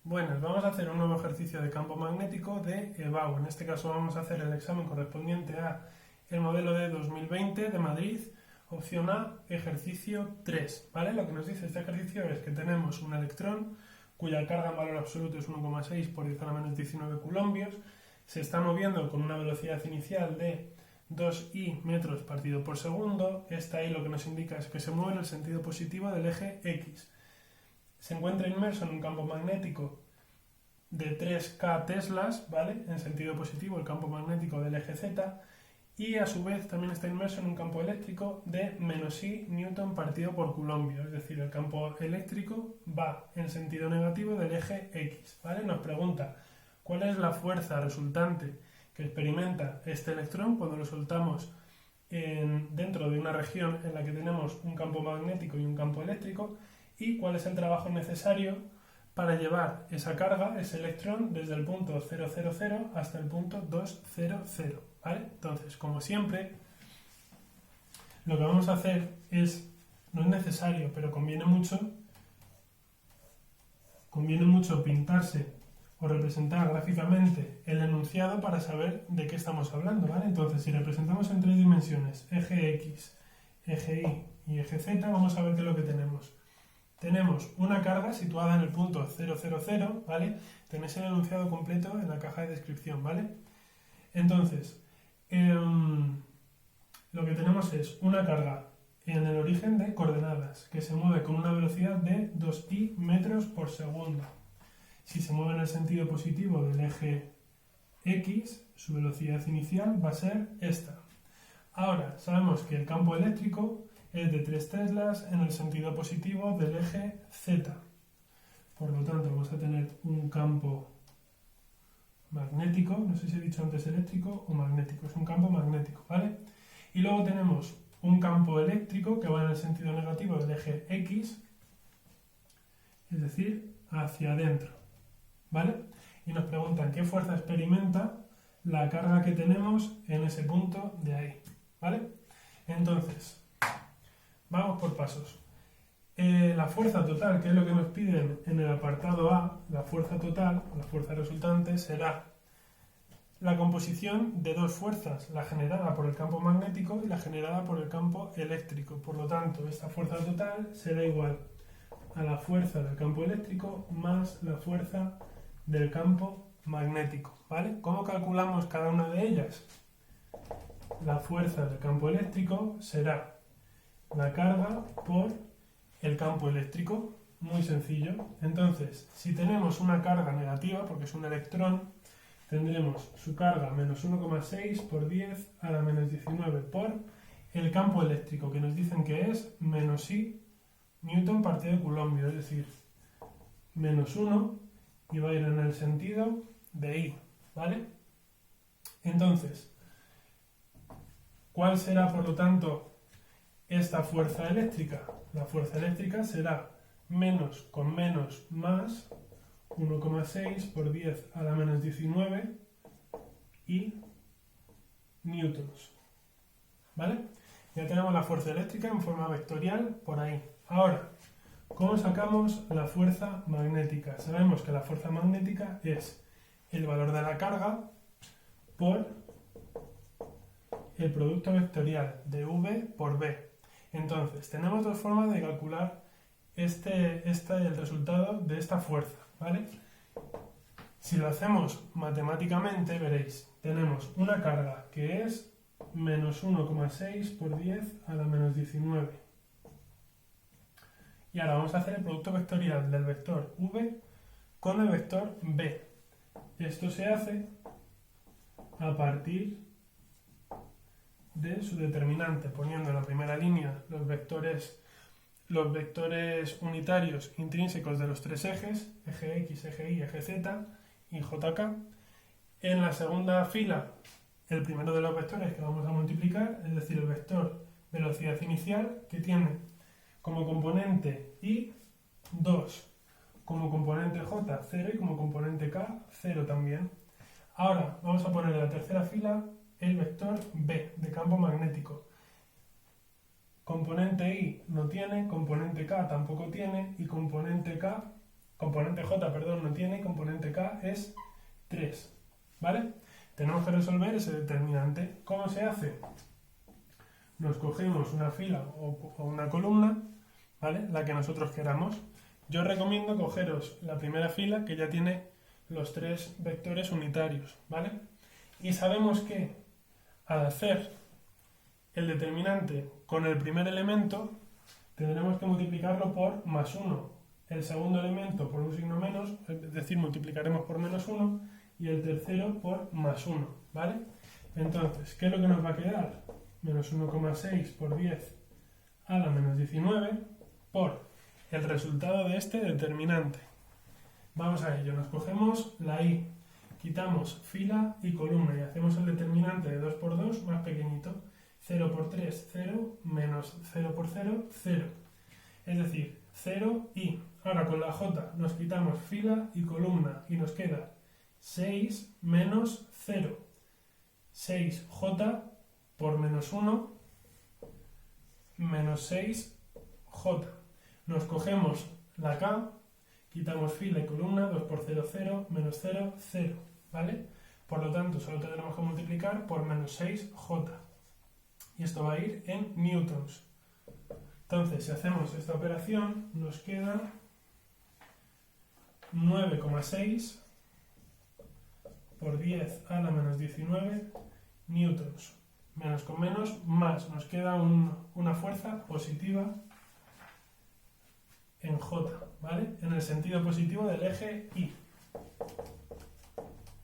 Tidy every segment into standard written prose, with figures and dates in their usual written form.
Buenas, vamos a hacer un nuevo ejercicio de campo magnético de EBAU. En este caso vamos a hacer el examen correspondiente a el modelo de 2020 de Madrid, opción A, ejercicio 3. ¿Vale? Lo que nos dice este ejercicio es que tenemos un electrón cuya carga en valor absoluto es 1,6 por 10 a la menos 19 coulombios, se está moviendo con una velocidad inicial de 2i metros partido por segundo. Esta i lo que nos indica es que se mueve en el sentido positivo del eje X. Se encuentra inmerso en un campo magnético de 3K teslas, ¿vale? En sentido positivo, el campo magnético del eje Z, y a su vez también está inmerso en un campo eléctrico de -i newton partido por coulombio, es decir, el campo eléctrico va en sentido negativo del eje X, ¿vale? Nos pregunta cuál es la fuerza resultante que experimenta este electrón cuando lo soltamos dentro de una región en la que tenemos un campo magnético y un campo eléctrico, y cuál es el trabajo necesario para llevar esa carga, ese electrón, desde el punto 000 hasta el punto 200, ¿vale? Entonces, como siempre, lo que vamos a hacer no es necesario, pero conviene mucho pintarse o representar gráficamente el enunciado para saber de qué estamos hablando, ¿vale? Entonces, si representamos en 3 dimensiones, eje X, eje Y y eje Z, vamos a ver qué es lo que tenemos. Tenemos una carga situada en el punto 000, ¿vale? Tenéis el enunciado completo en la caja de descripción, ¿vale? Entonces, lo que tenemos es una carga en el origen de coordenadas que se mueve con una velocidad de 2i metros por segundo. Si se mueve en el sentido positivo del eje X, su velocidad inicial va a ser esta. Ahora, sabemos que el campo eléctrico es de 3 teslas en el sentido positivo del eje Z. Por lo tanto, vamos a tener un campo magnético, no sé si he dicho antes eléctrico o magnético, es un campo magnético, ¿vale? Y luego tenemos un campo eléctrico que va en el sentido negativo del eje X, es decir, hacia adentro, ¿vale? Y nos preguntan qué fuerza experimenta la carga que tenemos en ese punto de ahí, ¿vale? Entonces, vamos por pasos. La fuerza total, que es lo que nos piden en el apartado A, la fuerza total, la fuerza resultante, será la composición de dos fuerzas, la generada por el campo magnético y la generada por el campo eléctrico. Por lo tanto, esta fuerza total será igual a la fuerza del campo eléctrico más la fuerza del campo magnético, ¿vale? ¿Cómo calculamos cada una de ellas? La fuerza del campo eléctrico será la carga por el campo eléctrico, muy sencillo. Entonces, si tenemos una carga negativa, porque es un electrón, tendremos su carga menos 1,6 por 10 a la menos 19 por el campo eléctrico, que nos dicen que es -i newton partido coulombio, es decir, -1, y va a ir en el sentido de i, ¿vale? Entonces, ¿cuál será, por lo tanto, esta fuerza eléctrica? La fuerza eléctrica será menos con menos más 1,6 por 10 a la menos 19 y newtons, ¿vale? Ya tenemos la fuerza eléctrica en forma vectorial por ahí. Ahora, ¿cómo sacamos la fuerza magnética? Sabemos que la fuerza magnética es el valor de la carga por el producto vectorial de V por B. Entonces, tenemos dos formas de calcular el resultado de esta fuerza, ¿vale? Si lo hacemos matemáticamente, veréis, tenemos una carga que es menos 1,6 por 10 a la menos 19. Y ahora vamos a hacer el producto vectorial del vector V con el vector B. Esto se hace a partir de su determinante, poniendo en la primera línea los vectores unitarios intrínsecos de los tres ejes, eje X, eje Y, eje Z y JK. En la segunda fila, el primero de los vectores que vamos a multiplicar, es decir, el vector velocidad inicial, que tiene como componente I 2, como componente J 0 y como componente K 0 también. Ahora vamos a poner en la tercera fila el vector B de campo magnético. Componente I no tiene, componente K tampoco tiene y componente K componente J, perdón, no tiene, y componente K es 3, ¿vale? Tenemos que resolver ese determinante. ¿Cómo se hace? Nos cogemos una fila o una columna, ¿vale? La que nosotros queramos. Yo recomiendo cogeros la primera fila que ya tiene los 3 vectores unitarios, ¿vale? Y sabemos que al hacer el determinante con el primer elemento tendremos que multiplicarlo por más 1, el segundo elemento por un signo menos, es decir, multiplicaremos por menos 1 y el tercero por más 1, ¿vale? Entonces, ¿qué es lo que nos va a quedar? Menos 1,6 por 10 a la menos 19 por el resultado de este determinante. Vamos a ello, nos cogemos la i, quitamos fila y columna y hacemos el determinante de 2 por 2 más pequeñito. 0 por 3, 0, menos 0 por 0, 0. Es decir, 0 y. Ahora con la j nos quitamos fila y columna y nos queda 6 menos 0. 6j por menos 1 menos 6j. Nos cogemos la k, quitamos fila y columna, 2 por 0, 0, menos 0, 0, ¿vale? Por lo tanto, solo tendremos que multiplicar por menos 6j. Y esto va a ir en newtons. Entonces, si hacemos esta operación, nos queda 9,6 por 10 a la menos 19 newtons. Menos con menos, más. Nos queda una fuerza positiva en J, ¿vale? En el sentido positivo del eje Y.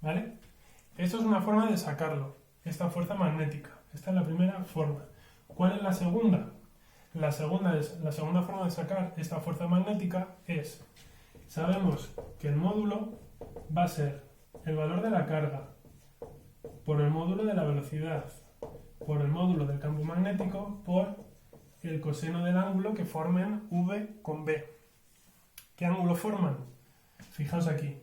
¿Vale? Esto es una forma de sacarlo, esta fuerza magnética. Esta es la primera forma. ¿Cuál es la segunda? La segunda forma de sacar esta fuerza magnética es, sabemos que el módulo va a ser el valor de la carga por el módulo de la velocidad, por el módulo del campo magnético, por el coseno del ángulo que formen V con B. ¿Qué ángulo forman? Fijaos aquí,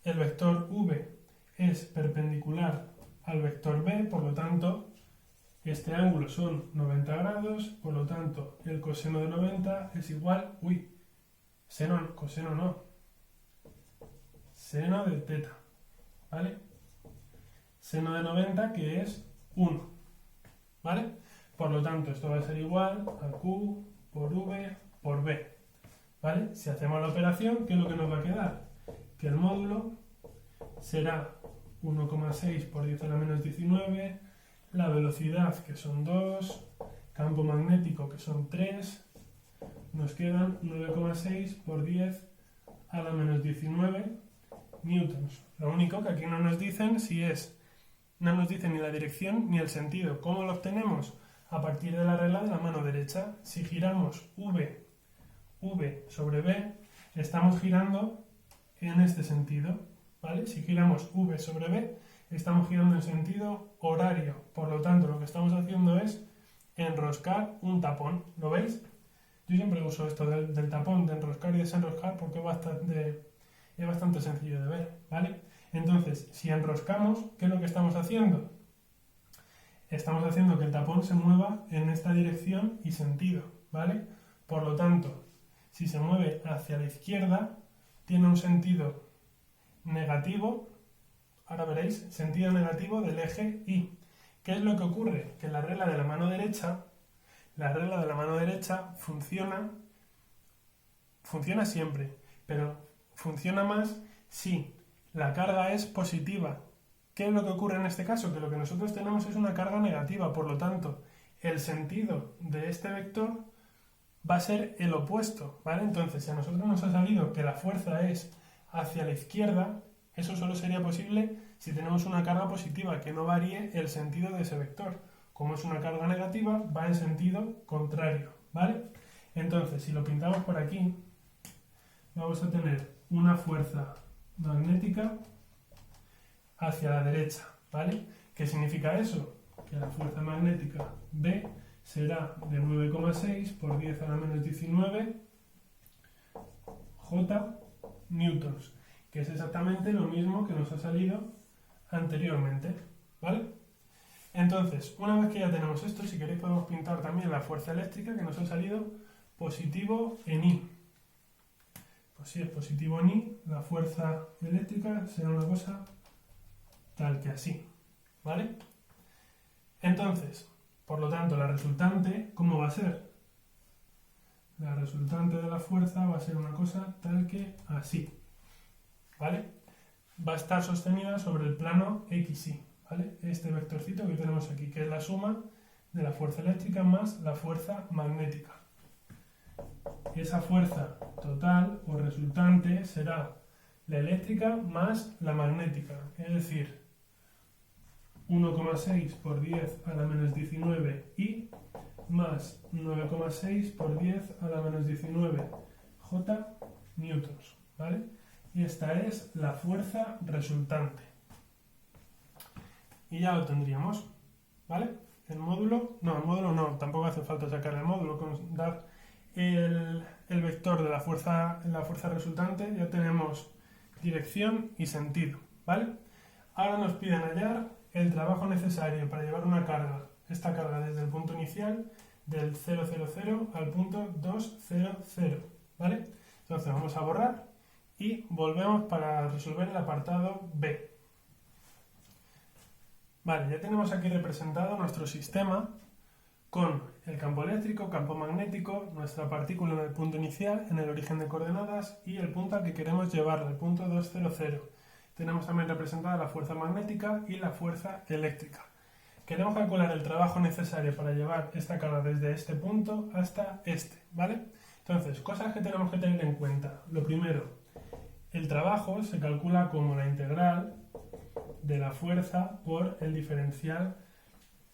el vector V es perpendicular al vector B, por lo tanto, este ángulo son 90 grados, por lo tanto, el coseno de 90 es igual, coseno no, seno de teta, ¿vale? Seno de 90 que es 1, ¿vale? Por lo tanto, esto va a ser igual a Q por V por B, ¿vale? Si hacemos la operación, ¿qué es lo que nos va a quedar? Que el módulo será 1,6 por 10 a la menos 19, la velocidad que son 2, campo magnético que son 3, nos quedan 9,6 por 10 a la menos 19 newtons. Lo único que aquí no nos dicen no nos dicen ni la dirección ni el sentido. ¿Cómo lo obtenemos? A partir de la regla de la mano derecha. Si giramos V sobre B, estamos girando en este sentido, ¿vale? Si giramos V sobre B, estamos girando en sentido horario. Por lo tanto, lo que estamos haciendo es enroscar un tapón. ¿Lo veis? Yo siempre uso esto del tapón, de enroscar y desenroscar, porque es bastante sencillo de ver, ¿vale? Entonces, si enroscamos, ¿qué es lo que estamos haciendo? Estamos haciendo que el tapón se mueva en esta dirección y sentido, ¿vale? Por lo tanto, si se mueve hacia la izquierda, tiene un sentido negativo. Ahora veréis, sentido negativo del eje Y. ¿Qué es lo que ocurre? Que la regla de la mano derecha funciona siempre, pero funciona más si la carga es positiva. ¿Qué es lo que ocurre en este caso? Que lo que nosotros tenemos es una carga negativa, por lo tanto, el sentido de este vector va a ser el opuesto, ¿vale? Entonces, si a nosotros nos ha salido que la fuerza es hacia la izquierda, eso solo sería posible si tenemos una carga positiva, que no varíe el sentido de ese vector. Como es una carga negativa, va en sentido contrario, ¿vale? Entonces, si lo pintamos por aquí, vamos a tener una fuerza magnética hacia la derecha, ¿vale? ¿Qué significa eso? Que la fuerza magnética B será de 9,6 por 10 a la menos 19 J newtons, que es exactamente lo mismo que nos ha salido anteriormente, ¿vale? Entonces, una vez que ya tenemos esto, si queréis podemos pintar también la fuerza eléctrica que nos ha salido positivo en I. Pues si es positivo en I, la fuerza eléctrica será una cosa tal que así, ¿vale? Entonces, por lo tanto, la resultante, ¿cómo va a ser? La resultante de la fuerza va a ser una cosa tal que así, ¿vale? Va a estar sostenida sobre el plano XY, ¿vale? Este vectorcito que tenemos aquí, que es la suma de la fuerza eléctrica más la fuerza magnética. Esa fuerza total o resultante será la eléctrica más la magnética, es decir, 1,6 por 10 a la menos 19 I más 9,6 por 10 a la menos 19 J newtons, ¿vale? Y esta es la fuerza resultante. Y ya lo tendríamos, ¿vale? El módulo no, tampoco hace falta sacar el módulo, con dar el vector de la fuerza resultante ya tenemos dirección y sentido, ¿vale? Ahora nos piden hallar el trabajo necesario para llevar esta carga desde el punto inicial del 0,00 al punto 2,00, ¿vale? Entonces vamos a borrar y volvemos para resolver el apartado B. Vale, ya tenemos aquí representado nuestro sistema con el campo eléctrico, campo magnético, nuestra partícula en el punto inicial, en el origen de coordenadas y el punto al que queremos llevarla, el punto 2,00. Tenemos también representada la fuerza magnética y la fuerza eléctrica. Queremos calcular el trabajo necesario para llevar esta carga desde este punto hasta este, ¿vale? Entonces, cosas que tenemos que tener en cuenta. Lo primero, el trabajo se calcula como la integral de la fuerza por el diferencial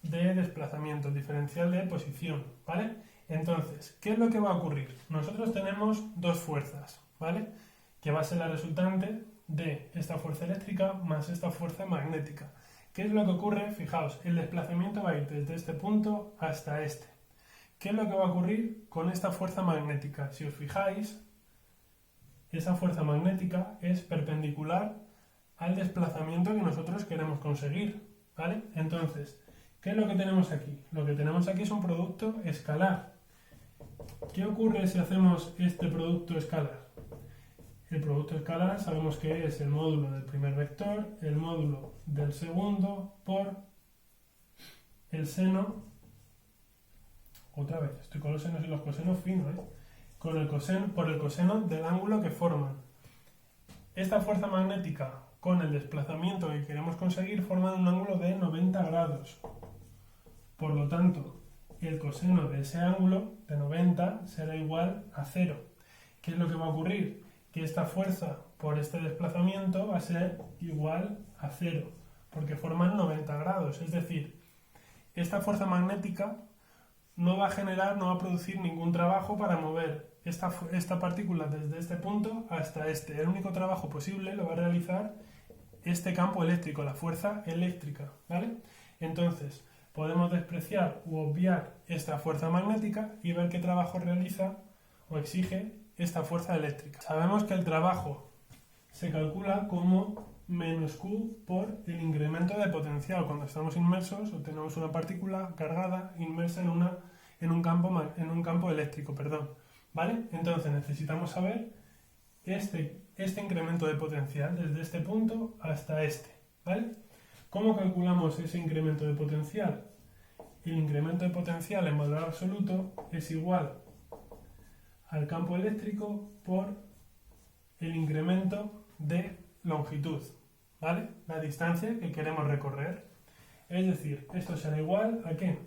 de desplazamiento, el diferencial de posición, ¿vale? Entonces, ¿qué es lo que va a ocurrir? Nosotros tenemos dos fuerzas, ¿vale? Que va a ser la resultante de esta fuerza eléctrica más esta fuerza magnética. ¿Qué es lo que ocurre? Fijaos, el desplazamiento va a ir desde este punto hasta este. ¿Qué es lo que va a ocurrir con esta fuerza magnética? Si os fijáis, esa fuerza magnética es perpendicular al desplazamiento que nosotros queremos conseguir, ¿vale? Entonces, ¿qué es lo que tenemos aquí? Lo que tenemos aquí es un producto escalar. ¿Qué ocurre si hacemos este producto escalar? El producto escalar sabemos que es el módulo del primer vector, el módulo del segundo por el seno, otra vez, estoy con los senos y los cosenos finos, por el coseno del ángulo que forman. Esta fuerza magnética con el desplazamiento que queremos conseguir forman un ángulo de 90 grados. Por lo tanto, el coseno de ese ángulo de 90 será igual a 0. ¿Qué es lo que va a ocurrir? Que esta fuerza por este desplazamiento va a ser igual a 0, porque forman 90 grados. Es decir, esta fuerza magnética no va a producir ningún trabajo para mover esta partícula desde este punto hasta este. El único trabajo posible lo va a realizar este campo eléctrico, la fuerza eléctrica, ¿vale? Entonces, podemos despreciar u obviar esta fuerza magnética y ver qué trabajo realiza o exige esta fuerza eléctrica. Sabemos que el trabajo se calcula como menos Q por el incremento de potencial cuando estamos inmersos o tenemos una partícula cargada inmersa en un campo eléctrico, ¿vale? Entonces necesitamos saber este incremento de potencial desde este punto hasta este, ¿vale? ¿Cómo calculamos ese incremento de potencial? El incremento de potencial en valor absoluto es igual al campo eléctrico por el incremento de longitud, ¿vale? La distancia que queremos recorrer. Es decir, esto será igual ¿a qué?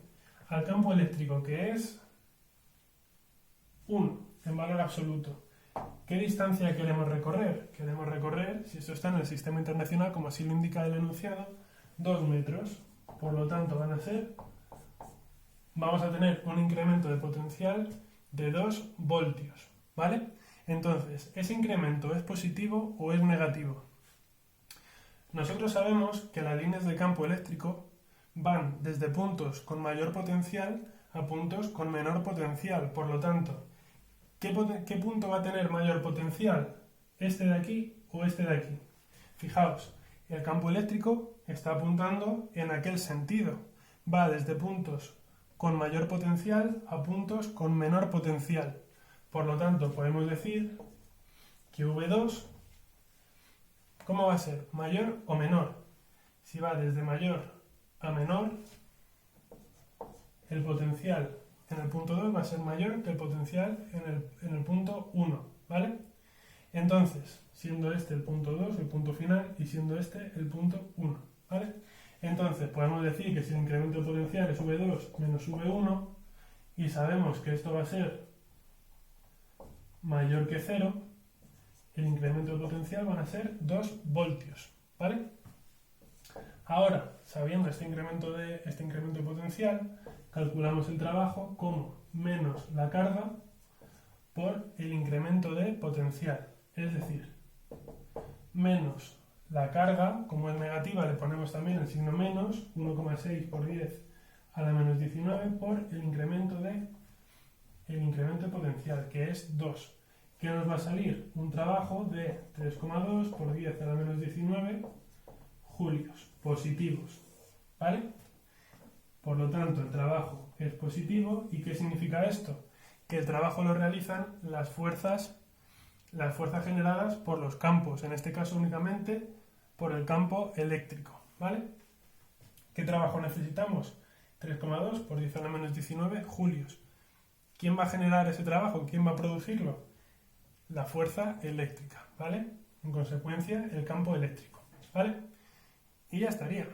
Al campo eléctrico, que es 1 en valor absoluto. ¿Qué distancia queremos recorrer? Queremos recorrer, si esto está en el sistema internacional, como así lo indica el enunciado, 2 metros. Por lo tanto, vamos a tener un incremento de potencial de 2 voltios, ¿vale? Entonces, ¿ese incremento es positivo o es negativo? Nosotros sabemos que las líneas de campo eléctrico van desde puntos con mayor potencial a puntos con menor potencial. Por lo tanto, ¿qué punto va a tener mayor potencial? ¿Este de aquí o este de aquí? Fijaos, el campo eléctrico está apuntando en aquel sentido. Va desde puntos con mayor potencial a puntos con menor potencial. Por lo tanto, podemos decir que V2, ¿cómo va a ser? ¿Mayor o menor? Si va desde mayor a menor, el potencial en el punto 2 va a ser mayor que el potencial en el punto 1, ¿vale? Entonces, siendo este el punto 2, el punto final, y siendo este el punto 1, ¿vale? Entonces, podemos decir que si el incremento de potencial es V2 menos V1, y sabemos que esto va a ser mayor que 0, el incremento de potencial van a ser 2 voltios, ¿vale? Ahora, sabiendo este incremento de potencial, calculamos el trabajo como menos la carga por el incremento de potencial. Es decir, menos la carga, como es negativa le ponemos también el signo menos, 1,6 por 10 a la menos 19 por el incremento de potencial, que es 2. ¿Qué nos va a salir? Un trabajo de 3,2 por 10 a la menos 19 julios, positivos, ¿vale? Por lo tanto, el trabajo es positivo. ¿Y qué significa esto? Que el trabajo lo realizan las fuerzas generadas por los campos, en este caso únicamente por el campo eléctrico, ¿vale? ¿Qué trabajo necesitamos? 3,2 por 10 a la menos 19 julios. ¿Quién va a generar ese trabajo? ¿Quién va a producirlo? La fuerza eléctrica, ¿vale? En consecuencia, el campo eléctrico, ¿vale? Y ya estaría.